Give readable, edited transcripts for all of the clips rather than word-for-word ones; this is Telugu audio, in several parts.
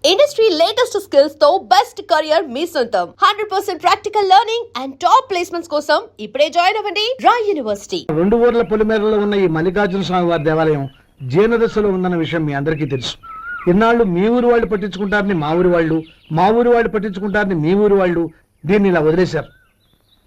ఇండస్ట్రీ లేటెస్ట్ స్కిల్స్ తో బెస్ట్ కెరియర్ మీ సొంతం 100% practical learning and top placements కోసం ఇప్పుడే జాయిన్ అవ్వండి రాయ్ యూనివర్సిటీ. రెండు ఊర్ల పొలిమేరలో ఉన్న ఈ మల్లికార్జున స్వామి వారి దేవాలయం జీర్ణదశలో ఉందన్న విషయం మీ అందరికీ తెలుసు. ఇన్నాళ్ళు మీ ఊరు వాళ్ళు పట్టించుకుంటారని మా ఊరి వాళ్ళు, మా ఊరి వాళ్ళు పట్టించుకుంటారని మీ ఊరి వాళ్ళు దీన్ని ఇలా వదిలేశారు.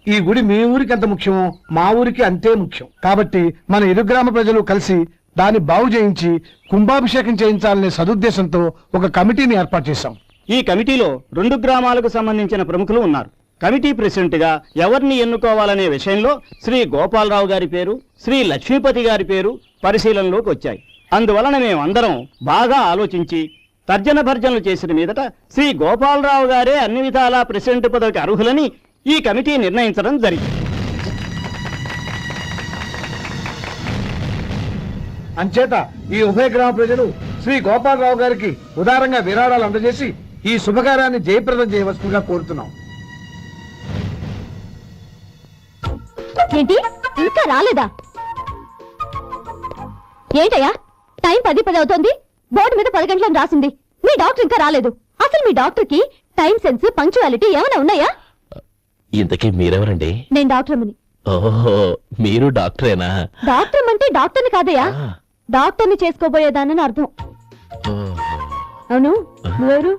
ఈ గుడి మీ ఊరికి ఎంత ముఖ్యమో మా ఊరికి అంతే ముఖ్యం. కాబట్టి మన ఇరు గ్రామ ప్రజలు కలిసి దాన్ని బాగు చేయించి కుంభాభిషేకం చేయించాలనే సదుద్దేశంతో ఒక కమిటీని ఏర్పాటు చేశాం. ఈ కమిటీలో రెండు గ్రామాలకు సంబంధించిన ప్రముఖులు ఉన్నారు. కమిటీ ప్రెసిడెంట్ గా ఎవరిని ఎన్నుకోవాలనే విషయంలో శ్రీ గోపాలరావు గారి పేరు, శ్రీ లక్ష్మీపతి గారి పేరు పరిశీలనలోకి వచ్చాయి. అందువలన మేమందరం బాగా ఆలోచించి తర్జన భర్జనలు చేసిన మీదట శ్రీ గోపాలరావు గారే అన్ని విధాలా ప్రెసిడెంట్ పదవికి అర్హులని ఈ కమిటీ నిర్ణయించడం జరిగింది. అంచేత ఈ ఉభయ గ్రామ ప్రజలు శ్రీ గోపాలరావు గారికి ఉదారంగా విరాళాలు అందజేసి ఈ శుభకార్యాన్ని జయప్రదం చేయవలసిందిగా కోరుతున్నాం. ఏంటి ఇంకా రాలేదా? ఏంటయ్యా టైం 10 అవుతోంది. బోర్డు మీద 10 గంటలను రాసింది. మీ డాక్టర్ ఇంకా రాలేదు. అసలు మీ డాక్టర్ కి టైం సెన్స్, పంక్చువాలిటీ ఏమైనా ఉన్నాయా? ఇంతకీ మీరెవరండి? నేను డాక్టర్ అమ్మని. ఓహో, మీరు డాక్టరేనా? డాక్టర్ అంటే డాక్టర్ని కాదయ్యా, డాక్టర్ని చేసుకోబోయేదానని అర్థం. అవును, నువ్వెవరు?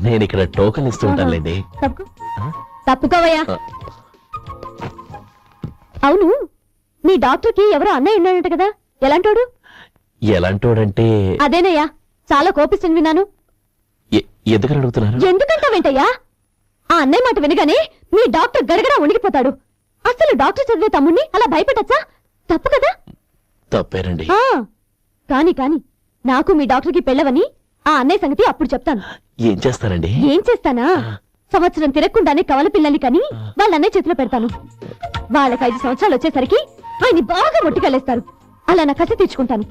నేను ఇక్కడ టోకెన్ ఇస్తుంటానులేండి. తప్పుకోవయ్యా. అవును, మీ డాక్టర్ కి ఎవరో అన్నయ్య ఉన్నాడంట కదా, ఎలాంటోడు? ఎలాంటోడంటే అదేనయ్యా, చాలా కోపిస్తుంది విన్నాను. ఎందుకని అడుగుతున్నారు? ఎందుకంటావేంటయ్యా? ఆ అన్నయ్య మాట వినగానే మీ డాక్టర్ గడగడా ఉణికిపోతాడు. అసలు డాక్టర్ చదివే తమ్ముణ్ణి అలా భయపెట్టచ్చా? తప్పు కదా? తప్పేనండి. కాని కాని నాకు మీ డాక్టర్కి పెళ్ళవని ఆ అన్నయ్య సంగతి అప్పుడు చెప్తాను. ఏం చేస్తారండి? ఏం చేస్తానా, సంవత్సరం తిరగకుండానే కవల పిల్లల్ని కని వాళ్ళ అన్నయ్య చేతిలో పెడతాను. వాళ్ళకి 5 సంవత్సరాలు వచ్చేసరికి ఆయన్ని బాగా మొట్టికెళ్ళేస్తారు. అలా నా కసి తీర్చుకుంటాను.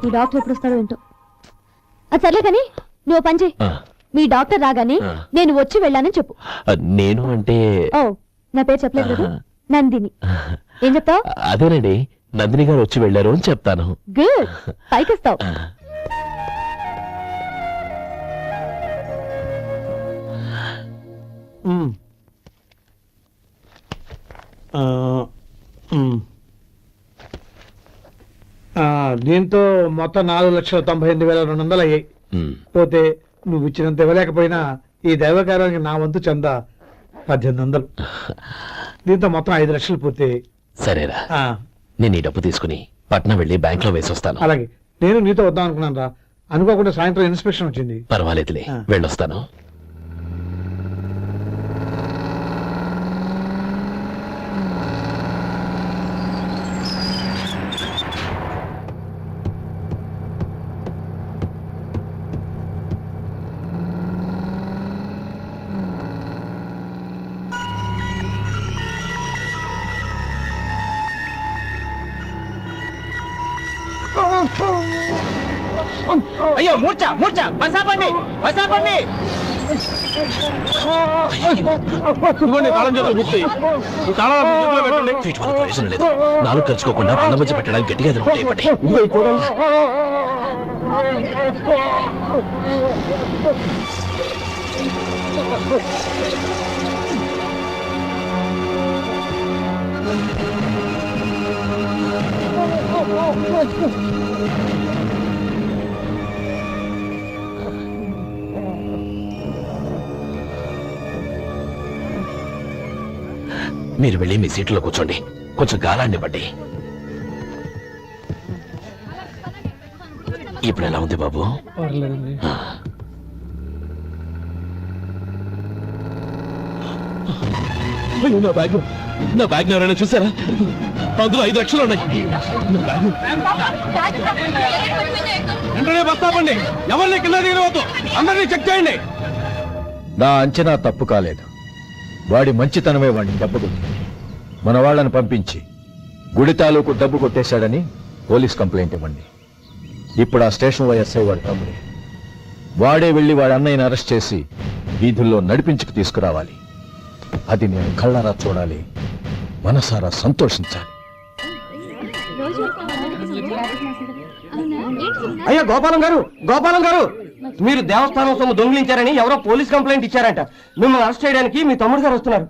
మీ డాక్టర్ ఎప్పుడు వస్తాడో ఏంటో. అది సర్లే కాని నువ్వు పని చేయి. మీ డాక్టర్ రాగానే నేను వచ్చి వెళ్ళానని చెప్పు. నేను అంటే ఓ, నా పేరు చెప్పలేదు కదా, నందిని. ఏం చెప్తావు? అదేనండి, నందిని గారు వచ్చి వెళ్ళారు అని చెప్తాను. గుడ్, పైకిస్తావు. దీంతో మొత్తం 4,98,200 అయ్యాయి. పోతే నువ్వు ఇచ్చినంత ఇవ్వలేకపోయినా ఈ దైవకార్యానికి నా వంతు చందా 1800. దీంతో మొత్తం 5 లక్షలు పూర్తి. సరేరా, నేను ఈ డబ్బు తీసుకుని పట్నం వెళ్ళి బ్యాంక్ లో వేసి వస్తాను. అలాగే, నేను నీతో వద్దాం అనుకున్నాను రా, అనుకోకుండా సాయంత్రం ఇన్స్పెక్షన్ వచ్చింది. పర్వాలేదులే, వెళ్ళొస్తాను. అయ్యో, మూర్చ మూర్చ, బసాపండి బసాపండి. ప్రయోజనం లేదు. 4 కలుసుకోకుండా పళ్ళ మధ్య పెట్టడానికి గట్టిగా ఎదుర్కొంటే మీరు వెళ్ళి మీ సీట్లో కూర్చోండి, కొంచెం గాలాన్ని బట్టి. ఇప్పుడు ఎలా ఉంది బాబు? నా బ్యాగ్ ఎవరైనా చూసారా? అందులో 5 లక్షలు ఉన్నాయి. వెంటనే బస్తాపండి, ఎవరిని కింద దిగవద్దు, అందరినీ చెక్ చేయండి. నా అంచనా తప్పు కాలేదు. వాడి మంచితనమే వాడిని దెబ్బకు మన వాళ్ళని పంపించి గుడి తాలూకు డబ్బు కొట్టేశాడని పోలీస్ కంప్లైంట్ ఇవ్వండి. ఇప్పుడు ఆ స్టేషన్ ఎస్ఐ వాడి తమ్ముడు. వాడే వెళ్ళి వాడి అన్నయ్యని అరెస్ట్ చేసి వీధుల్లో నడిపించుకు తీసుకురావాలి. అది నేను కళ్ళారా చూడాలి, మనసారా సంతోషించాలి. అయ్యా గోపాలం గారు మీరు దేవస్థానం సొమ్ము దొంగిలించారని ఎవరో పోలీస్ కంప్లైంట్ ఇచ్చారంట. మిమ్మల్ని అరెస్ట్ చేయడానికి మీ తమ్ముడు గారు వస్తున్నారు.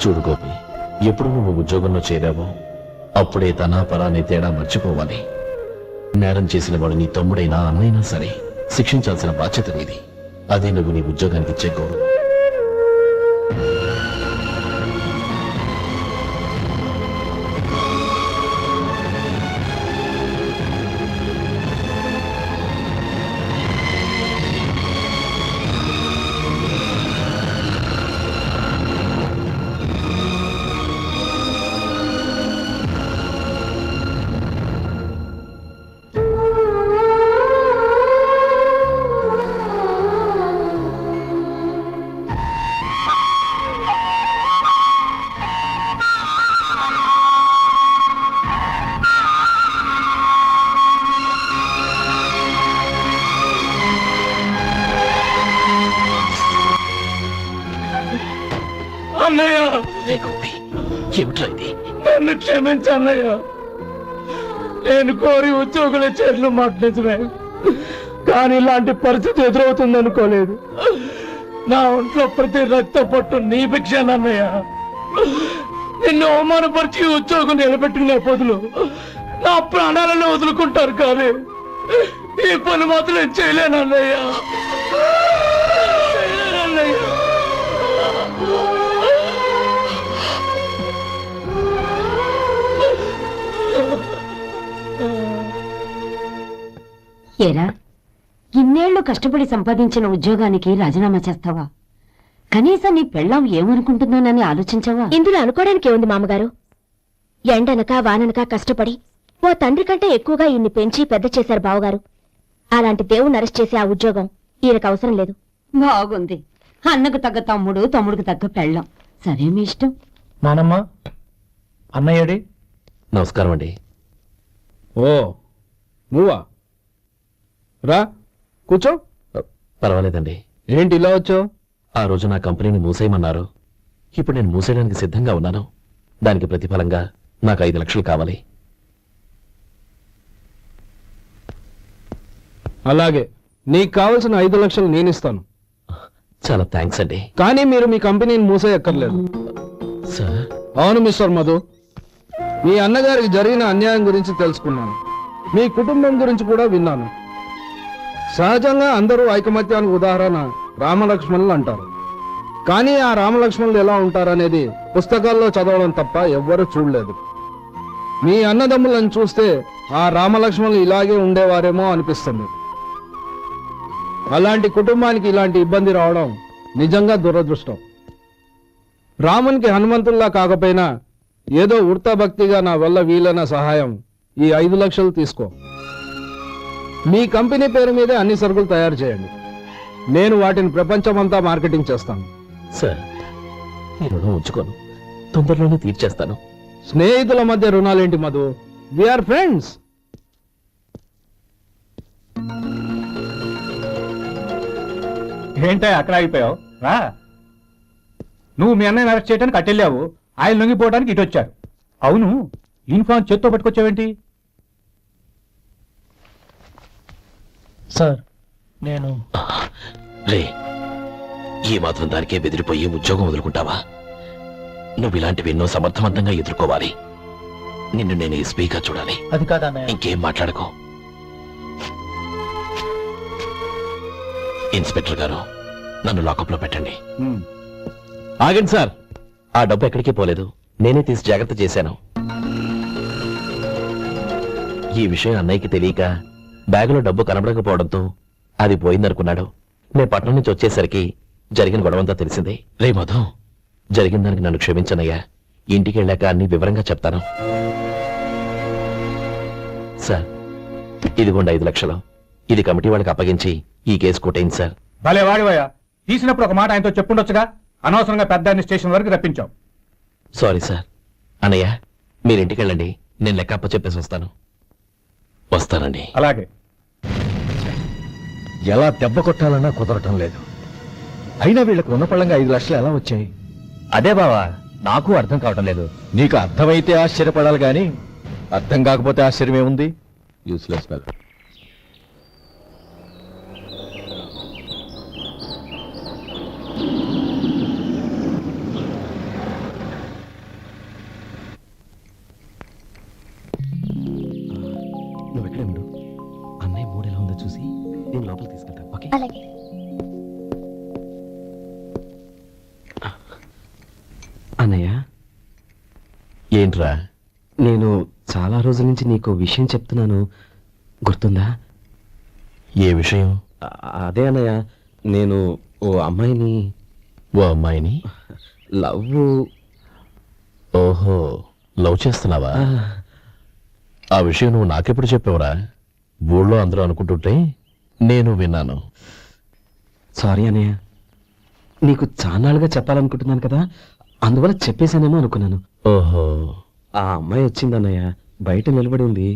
చూడు గోపి, ఎప్పుడు నువ్వు ఉద్యోగంలో చేరావో అప్పుడే తన పరాని తేడా మర్చిపోవాలి. నేరం చేసిన వాడు నీ తమ్ముడైనా అన్నైనా సరే శిక్షించాల్సిన బాధ్యత నీది. అదే నువ్వు నీ ఉద్యోగానికి ఇచ్చే గౌరవం. నన్ను క్షమించన్నయ్య. నేను కోరి ఉద్యోగుల చేతులు మాట్లాడమే, కానీ ఇలాంటి పరిస్థితి ఎదురవుతుంది అనుకోలేదు. నా ఒంట్లో ప్రతి రక్త పట్టు నీ భిక్షానన్నయ్య. నిన్ను అవమానపరిచి ఉద్యోగం నిలబెట్టుకునే బదులు నా ప్రాణాలను వదులుకుంటారు, కానీ ఈ పని మాత్రం చేయలేనన్నయ్య. ఏరా, ఇన్నేళ్లు కష్టపడి సంపాదించిన ఉద్యోగానికి రాజీనామా చేస్తావా? కనీసం నీ పెళ్ళాం ఏమనుకుంటుందోనని ఆలోచించావా? ఇందులో అనుకోవడానికి ఏముంది మామగారు? ఎండనక వాననక కష్టపడి ఓ తండ్రి కంటే ఎక్కువగా ఇన్ని పెంచి పెద్ద చేశారు బావగారు. అలాంటి దేవుణ్ణి అరెస్ట్ చేసే ఆ ఉద్యోగం ఈయనకు అవసరం లేదు. బాగుంది. అన్నకు తగ్గ తమ్ముడు, తమ్ముడికి తగ్గ పెళ్ళాం. సరే, మీ ఇష్టం. నానమ్మ, అన్నయ్యడి. నమస్కారం అండి. ఓ నువ్వా? రా కూర్చో. పర్వాలేదండి. ఏంటి ఇలా వచ్చావు? ఆ రోజు నా కంపెనీని మూసేయమన్నారు. ఇప్పుడు నేను మూసేయడానికి సిద్ధంగా ఉన్నాను. దానికి ప్రతిఫలంగా నాకు 5 లక్షలు కావాలి. అలాగే, నీకు కావలసిన 5 లక్షలు నేను ఇస్తాను. చాలా థ్యాంక్స్ అండి. కానీ మీరు మీ కంపెనీని మూసేయక్కర్లేదు. సార్, అవును మిస్టర్ మధు, మీ అన్నగారికి జరిగిన అన్యాయం గురించి తెలుసుకున్నాను. మీ కుటుంబం గురించి కూడా విన్నాను. సహజంగా అందరూ ఐకమత్యానికి ఉదాహరణ రామలక్ష్మణులు అంటారు. కానీ ఆ రామలక్ష్మణులు ఎలా ఉంటారనేది పుస్తకాల్లో చదవడం తప్ప ఎవ్వరూ చూడలేదు. మీ అన్నదమ్ములను చూస్తే ఆ రామలక్ష్మణులు ఇలాగే ఉండేవారేమో అనిపిస్తుంది. అలాంటి కుటుంబానికి ఇలాంటి ఇబ్బంది రావడం నిజంగా దురదృష్టం. రామునికి హనుమంతుల్లా కాకపోయినా ఏదో ఉడతా భక్తిగా నా వల్ల వీలైన సహాయం ఈ 5 లక్షలు తీసుకో. మీ కంపెనీ పేరు మీదే అన్ని సరుకులు తయారు చేయండి. నేను వాటిని ప్రపంచమంతా మార్కెటింగ్ చేస్తాను. సార్, ఈ రుణం ఉంచుకోను, తొందరలోనే తీర్చేస్తాను. స్నేహితుల మధ్య రుణాలేంటి మధు? We are friends. ఏంటో అక్కడ ఆగిపోయావు? రా. నువ్వు మీ అన్నయ్యని అరెస్ట్ చేయడానికి అట్టెళ్ళావు, ఆయన లొంగిపోవడానికి ఇటు వచ్చారు. అవును, యూనిఫామ్ చేత్తో పట్టుకొచ్చావేంటి? సార్, నేను రే, ఈ మాత్రం దానికే బెదిరిపోయి ఉద్యోగం వదులుకుంటావా? నువ్వు ఇలాంటివి ఎన్నో సమర్థవంతంగా ఎదుర్కోవాలి. నిన్ను నేను ఎస్పీగా చూడాలి. అది కాదన్నయ్య. ఇంకేం మాట్లాడుకో. ఇన్స్పెక్టర్ గారు, నన్ను లాకప్ లో పెట్టండి. ఆగండి సార్, ఆ డబ్బు ఎక్కడికి పోలేదు. నేనే తీసి జాగ్రత్త చేశాను. ఈ విషయం అన్నయ్యకి తెలియక బ్యాగులో డబ్బు కనబడకపోవడంతో అది పోయిందనుకున్నాడు. నేను పట్నం నుంచి వచ్చేసరికి జరిగిన గొడవంతా తెలిసింది. రే మధు, జరిగిన దానికి నన్ను క్షమించనయ్యా. ఇంటికి వెళ్ళాక అన్ని వివరంగా చెప్తాను. సార్, ఇదిగోండి 5 లక్షలు. ఇది కమిటీ వాళ్ళకి అప్పగించి ఈ కేసు కొట్టేయండి సార్. భలే వాడివయ్యా, తీసినప్పుడు ఒక మాట ఆయనతో చెప్పుండొచ్చుగా. అనవసరంగా పెద్ద స్టేషన్ వరకు రప్పించావు. Sorry sir. అన్నయ్య మీరు ఇంటికి వెళ్ళండి, నేను లెక్క అప్ప చెప్పేసి వస్తానండి. అలాగే. ఎలా దెబ్బ కొట్టాలన్నా కుదరటం లేదు. అయినా వీళ్ళకు రుణపళ్ళంగా 5 లక్షలు ఎలా వచ్చాయి? అదే బావా, నాకు అర్థం కావటం లేదు. నీకు అర్థమైతే ఆశ్చర్యపడాలి గాని అర్థం కాకపోతే ఆశ్చర్యమేముంది? Useless fellow. నువ్వు ఎక్కడే ఉండు, అన్నయ్య మూడు ఎలా ఉందో చూసి నేను లోపలికి తీసుకెళ్తాను. ఓకే? అలాగే. అన్నయ్య ఏంట్రా? నేను చాలా రోజుల నుంచి నీకు విషయం చెప్తున్నాను, గుర్తుందా? ఏ విషయం? అదే అన్నయ్య, నేను ఓ అమ్మాయిని లవ్. ఓహో, లవ్ చేస్తున్నావా? ఆ విషయం నువ్వు నాకెప్పుడు చెప్పావురా? ఊళ్ళో అందరూ అనుకుంటుంటే నేను విన్నాను. సారీ అన్నయ్య, నీకు చాలాగా చెప్పాలనుకుంటున్నాను కదా, అందువల్ల చెప్పేశానేమో అనుకున్నాను. ఓహో, ఆ అమ్మాయి వచ్చిందన్నయ్య, బయట నిలబడి ఉంది.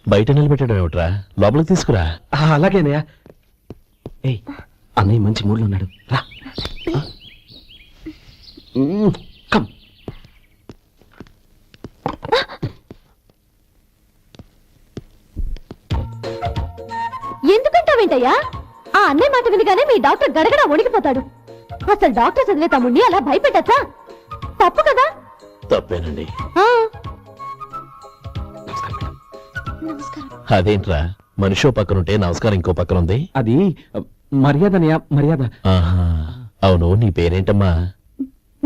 బయట నిలబెట్టడం ఏమిట్రా, లోపలికి తీసుకురా. అలాగే అన్నయ్య. ఏయ్, అన్నయ్య మంచి మూడ్లో ఉన్నాడు, రా. కమ్. ఎందుకంటావేంటయ్యా? ఆ అన్నయ్య మాట వినగానే మీ డాక్టర్ గడగడ వణికిపోతాడు. అసలు డాక్టర్ చదివే తమ్ముడిని అలా భయపెట్టచ్చా? తప్పు కదా? తప్పేనండి. ఆ. అదేంట్రా, మనిషో పక్కనుంటే నమస్కారం ఇంకో పక్కన ఉంది? అది మర్యాదనయ్య, మర్యాద. ఆహా, అవును, నీ పేరేంటమ్మా?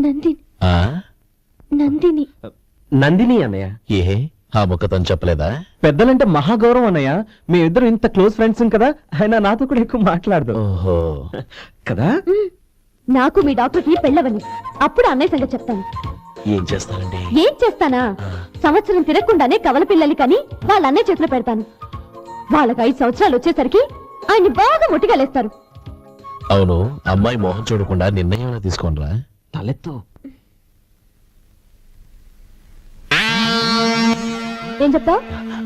నందిని. ఆ? నందిని. నందిని అన్నయ్య. ఏ, ఆ ముఖతను చెప్పలేదా? పెద్దలంటే మహాగౌరవం అన్నయ్య. మేమిద్దరు ఇంత క్లోజ్ ఫ్రెండ్స్ కదా, ఆయన నాతో కూడా ఎక్కువ మాట్లాడదు. ఓహో, కదా? నాకు మీ డాక్టర్కి పెళ్ళవని, అప్పుడు అన్నయ్య సంగతి చెప్తాను. ఏం చేస్తానండి? ఏం చేస్తానా? సంవత్సరం తిరగకుండానే కవల పిల్లల్ని కని వాళ్ళ అన్నయ్య చేతిలో పెడతాను. వాళ్ళకి 5 సంవత్సరాలు వచ్చేసరికి ఆయన్ని బాగా ముట్టిగలేస్తారు. అవును, అమ్మాయి మోహం చూడకుండా నిర్ణయం తీసుకోనరా? తలెత్తు. ఏం చెప్తావు?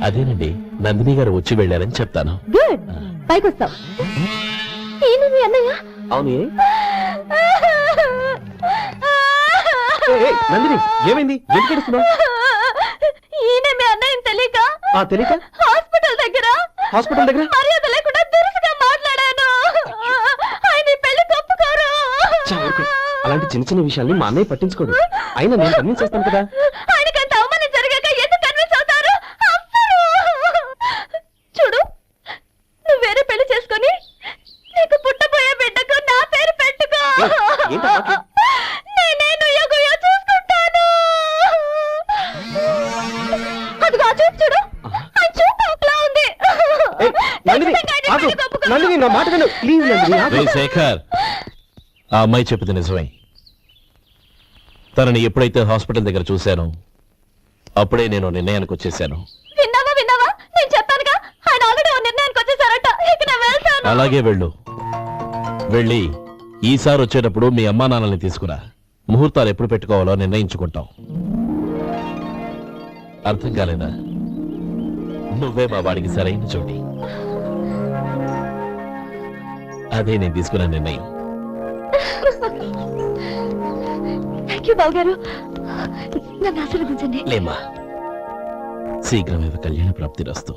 అదేనండి, నందిని గారు వచ్చి వెళ్ళారని చెప్తాను. గుడ్, పైకొస్తావు. ఏమి మీ అన్నయ్య? అవును, నందిని ఏమైంది? ఎందుకు ఏడుస్తున్నావ్? ఈయన మీ అన్నయ్యని తెలియక తెలియక హాస్పిటల్ దగ్గర మర్యాద లేకుండా దురుసుగా మాట్లాడాను. ఆయన ఈ పెళ్లి ఒప్పుకోరు. అలాంటి చిన్న చిన్న విషయాల్ని మా అన్నయ్య పట్టించుకోడు. అయినా నేను కన్విన్స్ చేస్తాను కదా. ఆయనకంత అవమానం జరిగాక ఎందుకు కన్విన్స్ అవుతారు? చూడు, నువ్వు వేరే పెళ్లి చేసుకొని నీకు పుట్టబోయే బిడ్డకు నా పేరు పెట్టుకో. నేనే నుయ్యగుయ్య చూసుకుంటాను. అదిగో ఆ చూపు చూడు, ఆ చూపు ఒకలా ఉంది. నందిని నా మాట విను ప్లీజ్. రే శేఖర్, ఆ అమ్మాయి చెప్పింది నిజమే. తనని ఎప్పుడైతే హాస్పిటల్ దగ్గర చూశానో అప్పుడే నేను నిర్ణయానికి వచ్చేసాను. విన్నావా? నేను చెప్పానుగా, ఆయన ఆల్రెడీ ఓ నిర్ణయానికి వచ్చేసారట. ఇక నేను వెళ్తాను. అలాగే వెళ్ళి ఈసారి వచ్చేటప్పుడు మీ అమ్మా నాన్నల్ని తీసుకురా. ముహూర్తాలు ఎప్పుడు పెట్టుకోవాలో నిర్ణయించుకుంటాం. అర్థం కాలేదా? నువ్వే మా వాడికి సరైన చోటి. అదే నేను తీసుకున్న నిర్ణయం. థ్యాంక్ యూ బావగారు, నన్ను ఆశీర్వదించండి. లేమ్మా, శీఘ్రమే కళ్యాణ ప్రాప్తి రస్తు.